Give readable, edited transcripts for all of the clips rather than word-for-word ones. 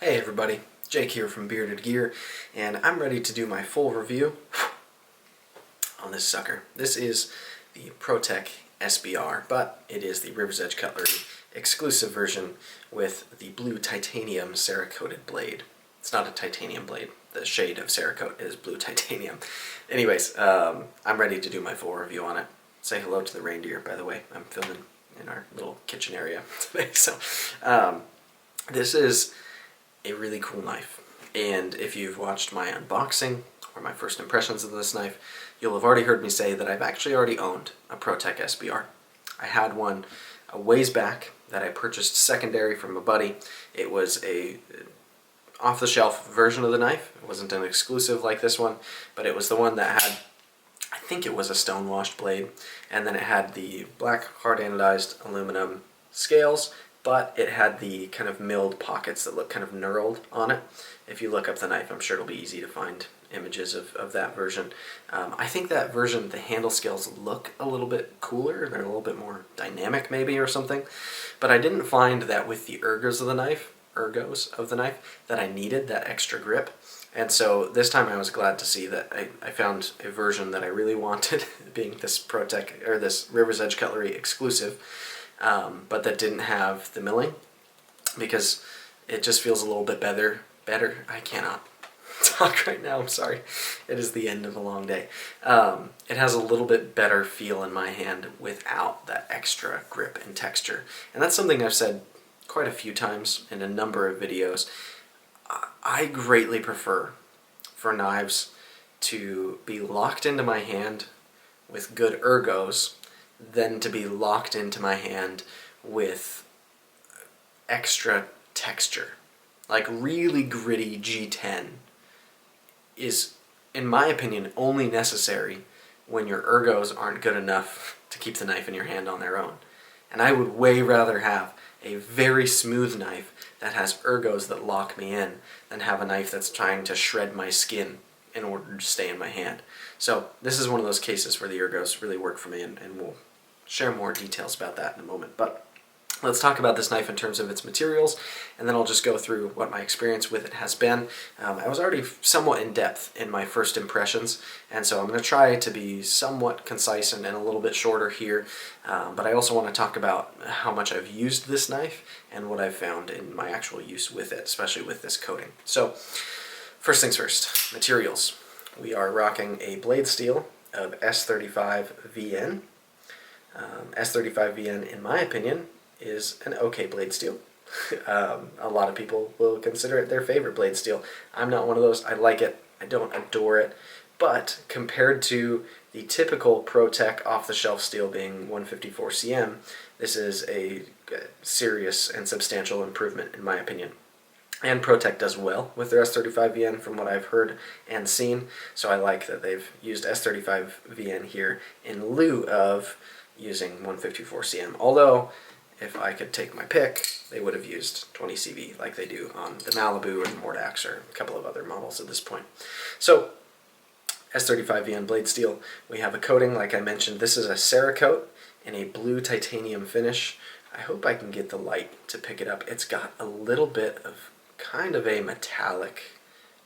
Hey everybody, Jake here from Bearded Gear, and I'm ready to do my full review on this sucker. This is the Protech SBR, but it is the River's Edge Cutlery exclusive version with the blue titanium Cerakoted blade. It's not a titanium blade. The shade of Cerakote is blue titanium. Anyways, I'm ready to do my full review on it. Say hello to the reindeer, by the way. I'm filming in our little kitchen area today, so this is a really cool knife, and if you've watched my unboxing or my first impressions of this knife, you'll have already heard me say that I've actually already owned a Protech SBR. I had one a ways back that I purchased secondary from a buddy. It was a off-the-shelf version of the knife. It wasn't an exclusive like this one, but it was the one that had, I think it was a stone-washed blade, and then it had the black hard anodized aluminum scales, but it had the kind of milled pockets that look kind of knurled on it. If you look up the knife, I'm sure it'll be easy to find images of that version. I think that version, the handle scales look a little bit cooler. They're a little bit more dynamic maybe or something. But I didn't find that with the ergos of the knife, that I needed that extra grip. And so this time I was glad to see that I found a version that I really wanted, being this Protech, or this River's Edge Cutlery exclusive. But that didn't have the milling, because it just feels a little bit better. I cannot talk right now, I'm sorry. It is the end of a long day. It has a little bit better feel in my hand without that extra grip and texture. And that's something I've said quite a few times in a number of videos. I greatly prefer for knives to be locked into my hand with good ergos than to be locked into my hand with extra texture. Like really gritty G10 is, in my opinion, only necessary when your ergos aren't good enough to keep the knife in your hand on their own. And I would way rather have a very smooth knife that has ergos that lock me in than have a knife that's trying to shred my skin in order to stay in my hand. So this is one of those cases where the ergos really work for me, and we'll share more details about that in a moment. But let's talk about this knife in terms of its materials, and then I'll just go through what my experience with it has been. I was already somewhat in depth in my first impressions, and so I'm going to try to be somewhat concise and a little bit shorter here, but I also want to talk about how much I've used this knife and what I've found in my actual use with it, especially with this coating. So first things first, materials. We are rocking a blade steel of S35 VN. S35 VN, in my opinion, is an okay blade steel. A lot of people will consider it their favorite blade steel. I'm not one of those. I like it. I don't adore it. But compared to the typical Protech off-the-shelf steel being 154 cm, this is a serious and substantial improvement in my opinion. And Protech does well with their S35 VN from what I've heard and seen, so I like that they've used S35 VN here in lieu of using 154 cm. Although, if I could take my pick, they would have used 20 CV like they do on the Malibu or the Mordax or a couple of other models at this point. So, S35 VN blade steel, we have a coating, like I mentioned. This is a Cerakote in a blue titanium finish. I hope I can get the light to pick it up. It's got a little bit of kind of a metallic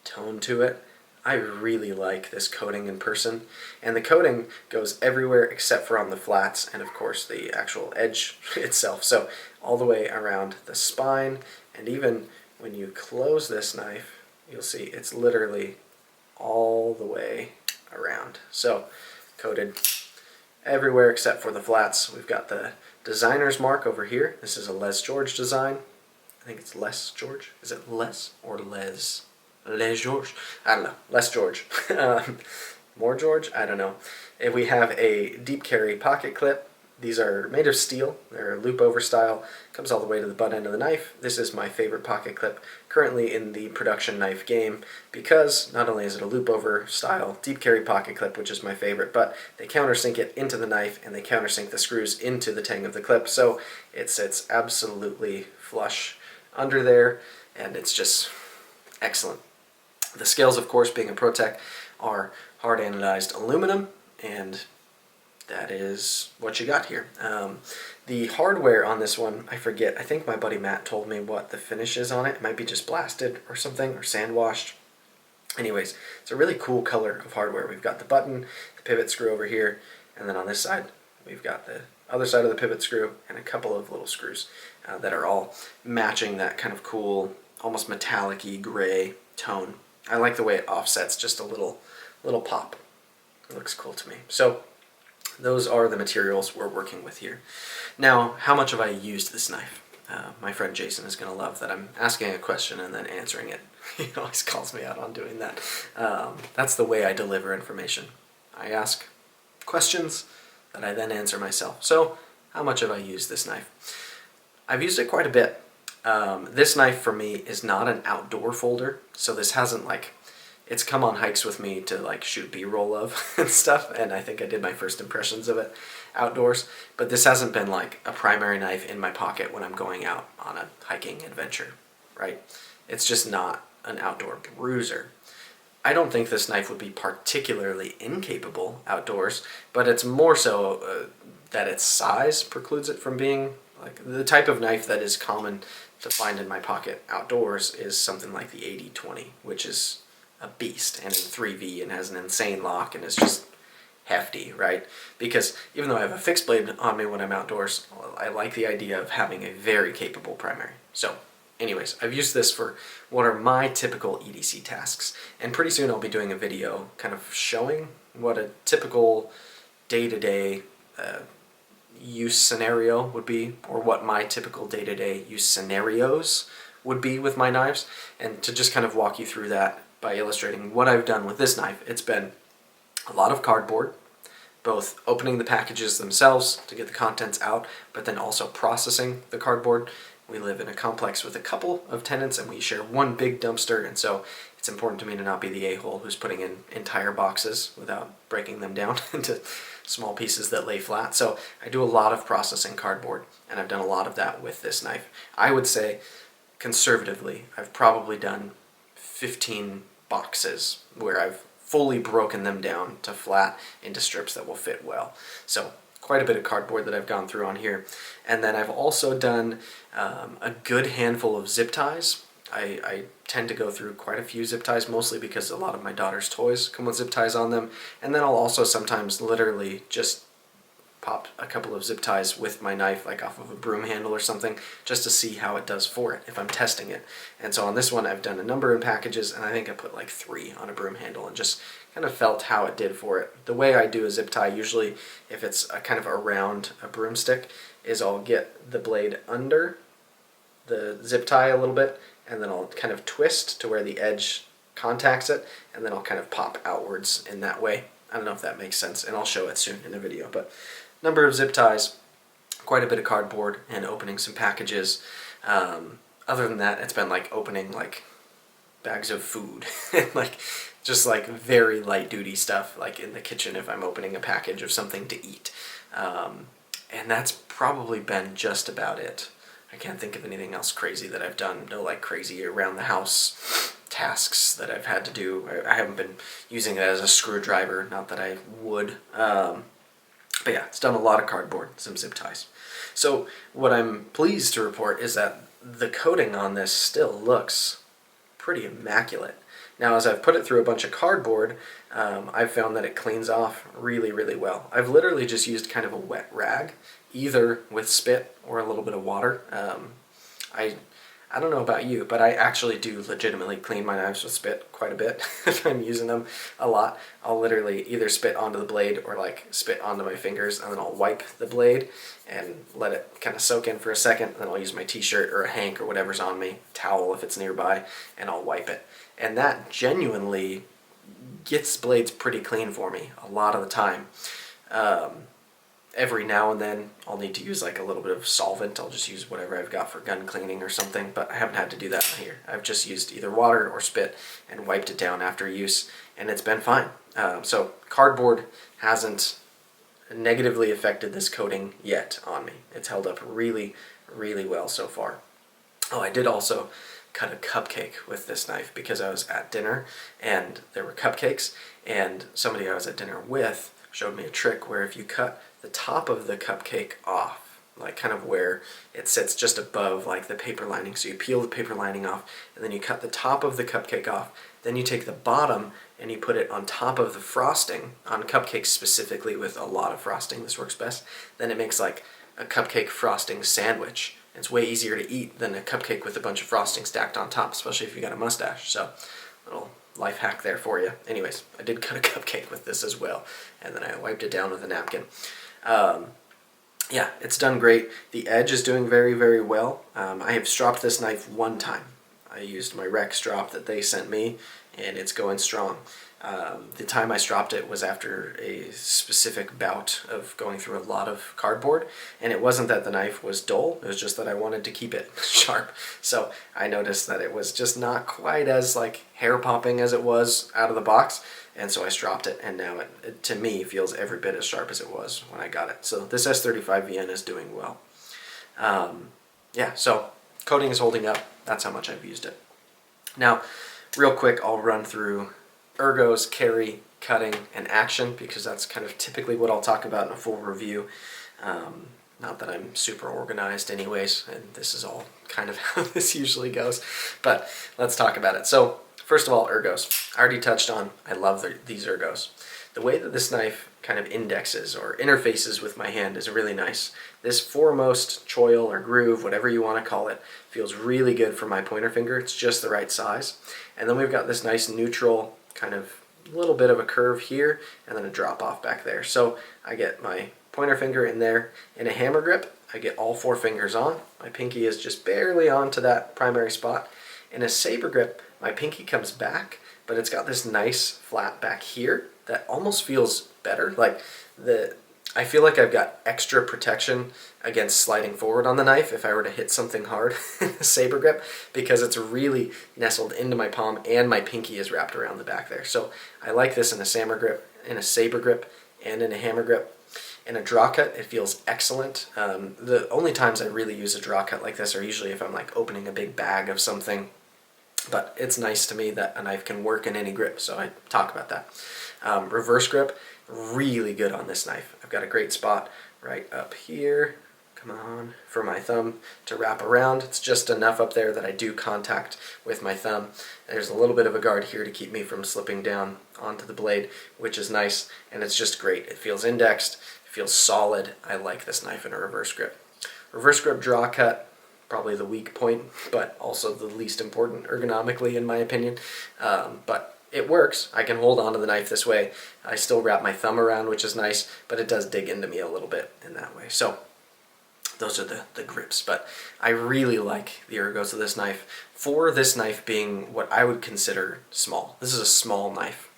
tone to it. I really like this coating in person, and the coating goes everywhere except for on the flats and of course the actual edge itself. So all the way around the spine, and even when you close this knife, you'll see it's literally all the way around. So coated everywhere except for the flats. We've got the designer's mark over here. This is a Les George design. I think it's Les George. Is it Les or Les? Les George? I don't know. Les George. More George? I don't know. If we have a deep carry pocket clip. These are made of steel. They're a loop over style. Comes all the way to the butt end of the knife. This is my favorite pocket clip currently in the production knife game, because not only is it a loop over style deep carry pocket clip, which is my favorite, but they countersink it into the knife and they countersink the screws into the tang of the clip, so it sits absolutely flush under there, and it's just excellent. The scales, of course, being a Protech, are hard anodized aluminum, and that is what you got here. The hardware on this one, I forget. I think my buddy Matt told me what the finish is on it. It might be just blasted or something, or sand washed. Anyways, it's a really cool color of hardware. We've got the button, the pivot screw over here, and then on this side, we've got the other side of the pivot screw and a couple of little screws that are all matching that kind of cool, almost metallic-y gray tone. I like the way it offsets just a little pop. It looks cool to me. So those are the materials we're working with here. Now, how much have I used this knife? My friend Jason is going to love that I'm asking a question and then answering it. He always calls me out on doing that. That's the way I deliver information. I ask questions that I then answer myself. So, how much have I used this knife? I've used it quite a bit. This knife for me is not an outdoor folder, so this hasn't it's come on hikes with me to shoot B-roll of and stuff, and I think I did my first impressions of it outdoors, but this hasn't been like a primary knife in my pocket when I'm going out on a hiking adventure, right? It's just not an outdoor bruiser. I don't think this knife would be particularly incapable outdoors, but it's more so that its size precludes it from being the type of knife that is common to find in my pocket outdoors is something like the 80-20, which is a beast and in 3V and has an insane lock and is just hefty, right? Because even though I have a fixed blade on me when I'm outdoors, I like the idea of having a very capable primary. So anyways, I've used this for what are my typical EDC tasks, and pretty soon I'll be doing a video kind of showing what a typical day-to-day use scenario would be, or what my typical day-to-day use scenarios would be with my knives, and to just kind of walk you through that by illustrating what I've done with this knife. It's been a lot of cardboard, both opening the packages themselves to get the contents out, but then also processing the cardboard. We live in a complex with a couple of tenants and we share one big dumpster, and so it's important to me to not be the a-hole who's putting in entire boxes without breaking them down into small pieces that lay flat. So I do a lot of processing cardboard, and I've done a lot of that with this knife. I would say, conservatively, I've probably done 15 boxes where I've fully broken them down to flat into strips that will fit well. So quite a bit of cardboard that I've gone through on here. And then I've also done a good handful of zip ties. I tend to go through quite a few zip ties, mostly because a lot of my daughter's toys come with zip ties on them. And then I'll also sometimes literally just pop a couple of zip ties with my knife, off of a broom handle or something, just to see how it does for it if I'm testing it. And so on this one I've done a number of packages, and I think I put 3 on a broom handle and just kind of felt how it did for it. The way I do a zip tie, usually if it's kind of around a broomstick, is I'll get the blade under the zip tie a little bit, and then I'll kind of twist to where the edge contacts it, and then I'll kind of pop outwards in that way. I don't know if that makes sense, and I'll show it soon in a video, but number of zip ties, quite a bit of cardboard, and opening some packages. Other than that, it's been opening bags of food, just very light duty stuff, in the kitchen if I'm opening a package of something to eat. And that's probably been just about it. I can't think of anything else crazy that I've done. No crazy around the house tasks that I've had to do. I haven't been using it as a screwdriver, not that I would. But yeah, it's done a lot of cardboard, some zip ties. So what I'm pleased to report is that the coating on this still looks pretty immaculate. Now, as I've put it through a bunch of cardboard, I've found that it cleans off really, really well. I've literally just used kind of a wet rag, either with spit or a little bit of water. I don't know about you, but I actually do legitimately clean my knives with spit quite a bit if I'm using them a lot. I'll literally either spit onto the blade or spit onto my fingers, and then I'll wipe the blade and let it kind of soak in for a second, and then I'll use my t-shirt or a hank or whatever's on me, towel if it's nearby, and I'll wipe it. And that genuinely gets blades pretty clean for me a lot of the time. Every now and then I'll need to use a little bit of solvent. I'll just use whatever I've got for gun cleaning or something, but I haven't had to do that here. I've just used either water or spit and wiped it down after use, and it's been fine. So cardboard hasn't negatively affected this coating yet on me. It's held up really, really well so far. Oh, I did also cut a cupcake with this knife because I was at dinner and there were cupcakes, and somebody I was at dinner with showed me a trick where if you cut the top of the cupcake off, like kind of where it sits just above like the paper lining, so you peel the paper lining off and then you cut the top of the cupcake off, then you take the bottom and you put it on top of the frosting, on cupcakes specifically with a lot of frosting, this works best, then it makes like a cupcake frosting sandwich. It's way easier to eat than a cupcake with a bunch of frosting stacked on top, especially if you got a mustache. So, little life hack there for you. Anyways, I did cut a cupcake with this as well, and then I wiped it down with a napkin. Yeah, it's done great. The edge is doing very, very well. I have stropped this knife one time. I used my Rex strop that they sent me, and it's going strong. The time I stropped it was after a specific bout of going through a lot of cardboard, and it wasn't that the knife was dull, it was just that I wanted to keep it sharp. So I noticed that it was just not quite as like hair popping as it was out of the box, and so I stropped it, and now it to me feels every bit as sharp as it was when I got it. So this S35VN is doing well. Yeah, so coating is holding up. That's how much I've used it. Now, real quick, I'll run through ergos, carry, cutting, and action, because that's kind of typically what I'll talk about in a full review. Not that I'm super organized anyways, and this is all kind of how this usually goes, but let's talk about it. So, first of all, ergos. I already touched on, I love these ergos. The way that this knife kind of indexes or interfaces with my hand is really nice. This foremost choil or groove, whatever you want to call it, feels really good for my pointer finger. It's just the right size. And then we've got this nice neutral kind of little bit of a curve here and then a drop off back there. So I get my pointer finger in there. In a hammer grip, I get all 4 fingers on. My pinky is just barely onto that primary spot. In a saber grip, my pinky comes back, but it's got this nice flat back here that almost feels better. Like I feel like I've got extra protection against sliding forward on the knife if I were to hit something hard in a saber grip, because it's really nestled into my palm and my pinky is wrapped around the back there. So I like this in a saber grip, and in a hammer grip. In a draw cut, it feels excellent. The only times I really use a draw cut like this are usually if I'm like opening a big bag of something. But it's nice to me that a knife can work in any grip, so I talk about that. Reverse grip, really good on this knife. I've got a great spot right up here, come on, for my thumb to wrap around. It's just enough up there that I do contact with my thumb. There's a little bit of a guard here to keep me from slipping down onto the blade, which is nice, and it's just great. It feels indexed, it feels solid. I like this knife in a reverse grip. Reverse grip draw cut, probably the weak point, but also the least important ergonomically in my opinion. But it works. I can hold onto the knife this way. I still wrap my thumb around, which is nice, but it does dig into me a little bit in that way. So those are the grips, but I really like the ergos of this knife. For this knife being what I would consider small. This is a small knife.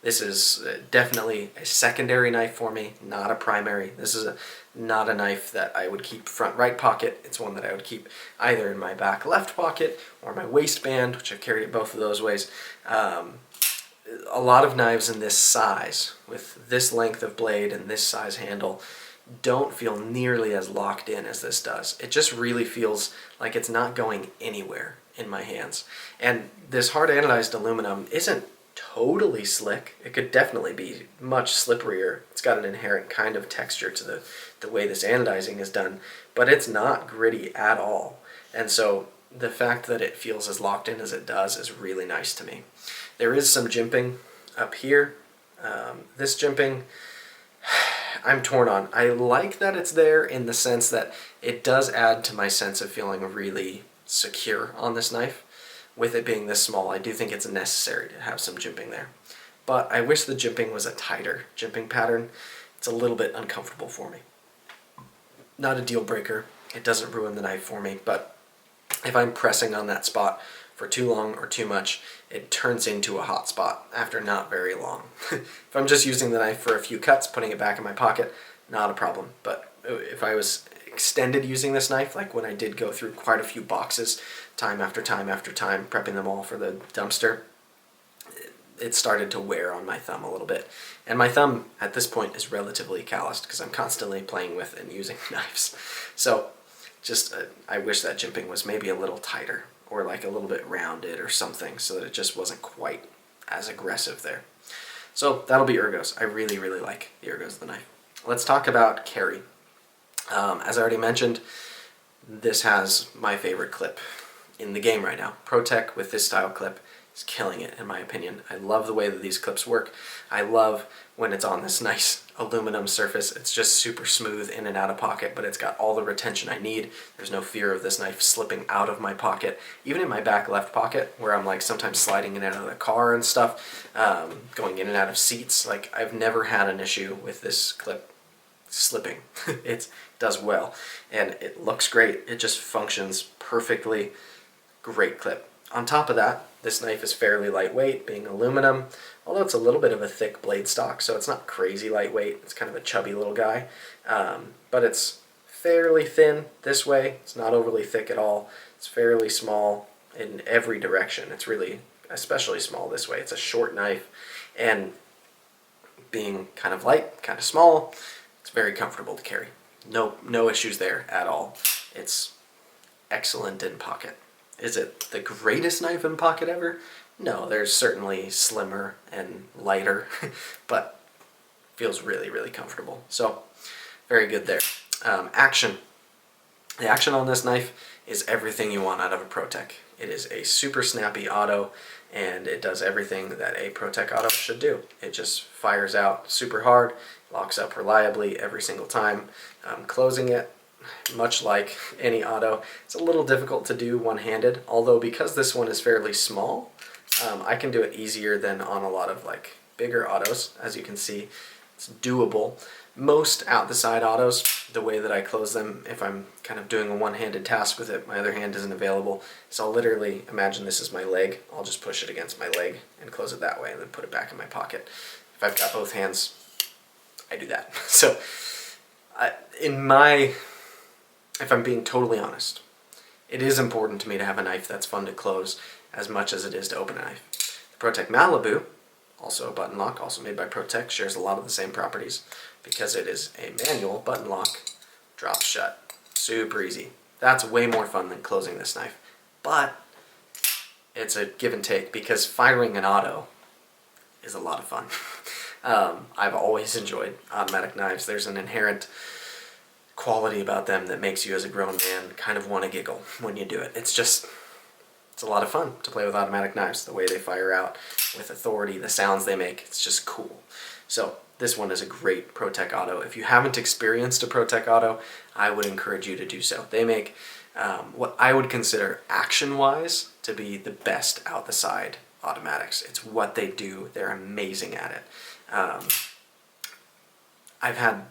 This is definitely a secondary knife for me, not a primary. This is not a knife that I would keep front right pocket. It's one that I would keep either in my back left pocket or my waistband, which I've carried it both of those ways. A lot of knives in this size, with this length of blade and this size handle, don't feel nearly as locked in as this does. It just really feels like it's not going anywhere in my hands. And this hard anodized aluminum isn't totally slick. It could definitely be much slipperier. It's got an inherent kind of texture to the way this anodizing is done, but it's not gritty at all. And so the fact that it feels as locked in as it does is really nice to me. There is some jimping up here. This jimping, I'm torn on. I like that it's there in the sense that it does add to my sense of feeling really secure on this knife. With it being this small, I do think it's necessary to have some jimping there. But I wish the jimping was a tighter jimping pattern. It's a little bit uncomfortable for me. Not a deal breaker. It doesn't ruin the knife for me, but if I'm pressing on that spot for too long or too much, it turns into a hot spot after not very long. If I'm just using the knife for a few cuts, putting it back in my pocket, not a problem. But if I was extended using this knife, like when I did go through quite a few boxes, time after time after time, prepping them all for the dumpster, it started to wear on my thumb a little bit. And my thumb at this point is relatively calloused because I'm constantly playing with and using knives. So just I wish that jimping was maybe a little tighter or like a little bit rounded or something so that it just wasn't quite as aggressive there. So that'll be Ergos. I really, really like the Ergos of the knife. Let's talk about carry. As I already mentioned, this has my favorite clip in the game right now. Protech with this style clip is killing it, in my opinion. I love the way that these clips work. I love when it's on this nice aluminum surface. It's just super smooth in and out of pocket, but it's got all the retention I need. There's no fear of this knife slipping out of my pocket. Even in my back left pocket, where I'm like sometimes sliding in and out of the car and stuff, going in and out of seats, like I've never had an issue with this clip slipping. It does well, and it looks great. It just functions perfectly. Great clip. On top of that, this knife is fairly lightweight, being aluminum, although it's a little bit of a thick blade stock, so it's not crazy lightweight. It's kind of a chubby little guy, but it's fairly thin this way. It's not overly thick at all. It's fairly small in every direction. It's really especially small this way. It's a short knife, and being kind of light, kind of small, it's very comfortable to carry. No issues there at all. It's excellent in pocket. Is it the greatest knife in pocket ever? No, there's certainly slimmer and lighter, but feels really, really comfortable. So, very good there. Action. The action on this knife is everything you want out of a Protech. It is a super snappy auto, and it does everything that a Protech auto should do. It just fires out super hard, locks up reliably every single time. Closing it, much like any auto, it's a little difficult to do one-handed, although because this one is fairly small, I can do it easier than on a lot of like bigger autos. As you can see, it's doable. Most out-the-side autos, the way that I close them, if I'm kind of doing a one-handed task with it, my other hand isn't available, so I'll literally imagine this is my leg. I'll just push it against my leg and close it that way, and then put it back in my pocket. If I've got both hands, I do that. So, if I'm being totally honest, it is important to me to have a knife that's fun to close as much as it is to open a knife. The Protech Malibu, also a button lock, also made by Protech, shares a lot of the same properties because it is a manual button lock, drops shut. Super easy. That's way more fun than closing this knife. But it's a give and take because firing an auto is a lot of fun. I've always enjoyed automatic knives. There's an inherent quality about them that makes you as a grown man kind of want to giggle when you do it. It's a lot of fun to play with automatic knives. The way they fire out with authority, the sounds they make, it's just cool. So this one is a great Protech auto. If you haven't experienced a Protech auto, I would encourage you to do so. They make what I would consider action-wise to be the best out-the-side automatics. It's what they do. They're amazing at it. I've had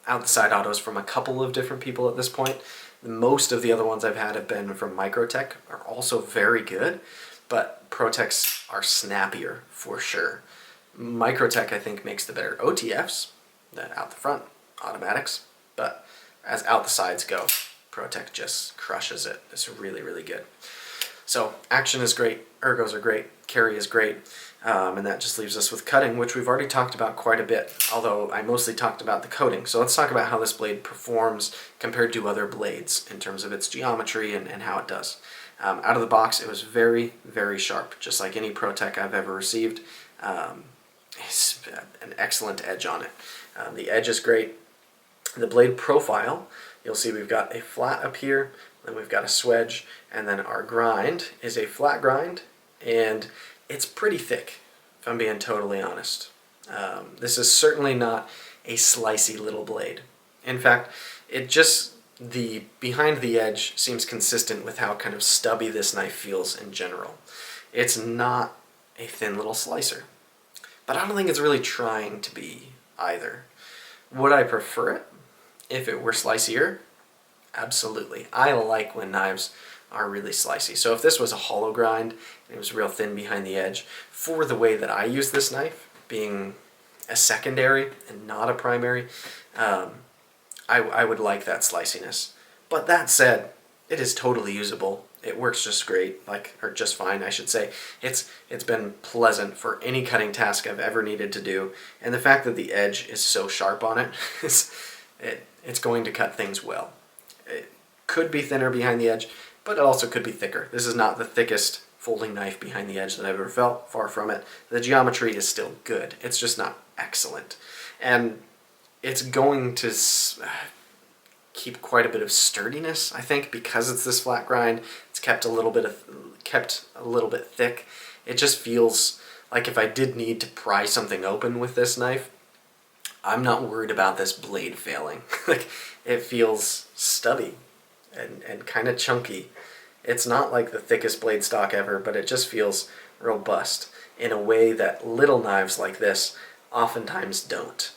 out-the-side autos from a couple of different people at this point. Most of the other ones I've had have been from Microtech, are also very good, but Protechs are snappier for sure. Microtech, I think, makes the better OTFs, the out the front automatics, but as out the sides go, Protech just crushes it. It's really, really good. So action is great, ergos are great, carry is great, and that just leaves us with cutting, which we've already talked about quite a bit, although I mostly talked about the coating. So let's talk about how this blade performs compared to other blades in terms of its geometry and how it does. Out of the box, it was very, very sharp, just like any Protech I've ever received. It's an excellent edge on it. The edge is great. The blade profile, you'll see we've got a flat up here, then we've got a swedge, and then our grind is a flat grind, and it's pretty thick, if I'm being totally honest. This is certainly not a slicey little blade. In fact, the behind the edge seems consistent with how kind of stubby this knife feels in general. It's not a thin little slicer, but I don't think it's really trying to be either. Would I prefer it if it were slicier? Absolutely. I like when knives are really slicey. So if this was a hollow grind, and it was real thin behind the edge, for the way that I use this knife, being a secondary and not a primary, I would like that sliciness. But that said, it is totally usable. It works just great, or just fine, I should say. It's been pleasant for any cutting task I've ever needed to do, and the fact that the edge is so sharp on it, it's going to cut things well. It could be thinner behind the edge, but it also could be thicker. This is not the thickest folding knife behind the edge that I've ever felt. Far from it. The geometry is still good. It's just not excellent. And it's going to keep quite a bit of sturdiness, I think, because it's this flat grind. It's kept a little bit thick. It just feels like if I did need to pry something open with this knife, I'm not worried about this blade failing. Like, it feels stubby and kind of chunky. It's not like the thickest blade stock ever, but it just feels robust in a way that little knives like this oftentimes don't.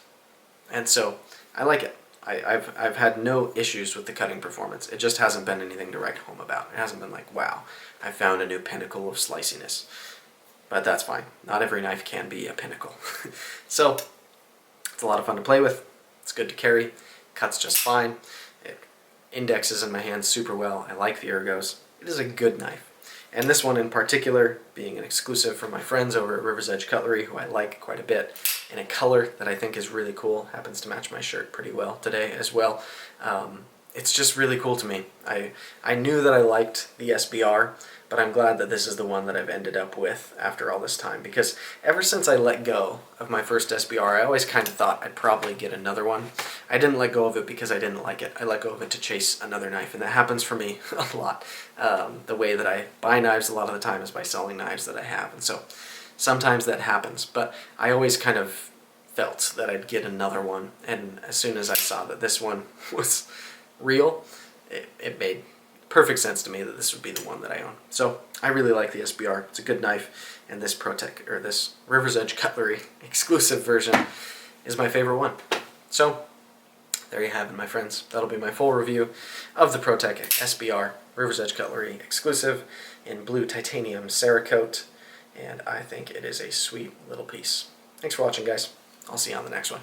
And so I like it. I've had no issues with the cutting performance. It just hasn't been anything to write home about. It hasn't been like, wow, I found a new pinnacle of sliciness. But that's fine. Not every knife can be a pinnacle. So it's a lot of fun to play with. It's good to carry. Cuts just fine. It indexes in my hands super well. I like the ergos. It is a good knife. And this one in particular, being an exclusive from my friends over at River's Edge Cutlery, who I like quite a bit, in a color that I think is really cool, happens to match my shirt pretty well today as well. It's just really cool to me. I knew that I liked the SBR, but I'm glad that this is the one that I've ended up with after all this time, because ever since I let go of my first SBR, I always kind of thought I'd probably get another one. I didn't let go of it because I didn't like it. I let go of it to chase another knife, and that happens for me a lot. The way that I buy knives a lot of the time is by selling knives that I have, and so sometimes that happens, but I always kind of felt that I'd get another one, and as soon as I saw that this one was real, it made perfect sense to me that this would be the one that I own. So I really like the SBR. It's a good knife, and this Protech, or this River's Edge Cutlery exclusive version is my favorite one. So there you have it, my friends. That'll be my full review of the Protech SBR River's Edge Cutlery exclusive in blue titanium Cerakote, and I think it is a sweet little piece. Thanks for watching, guys. I'll see you on the next one.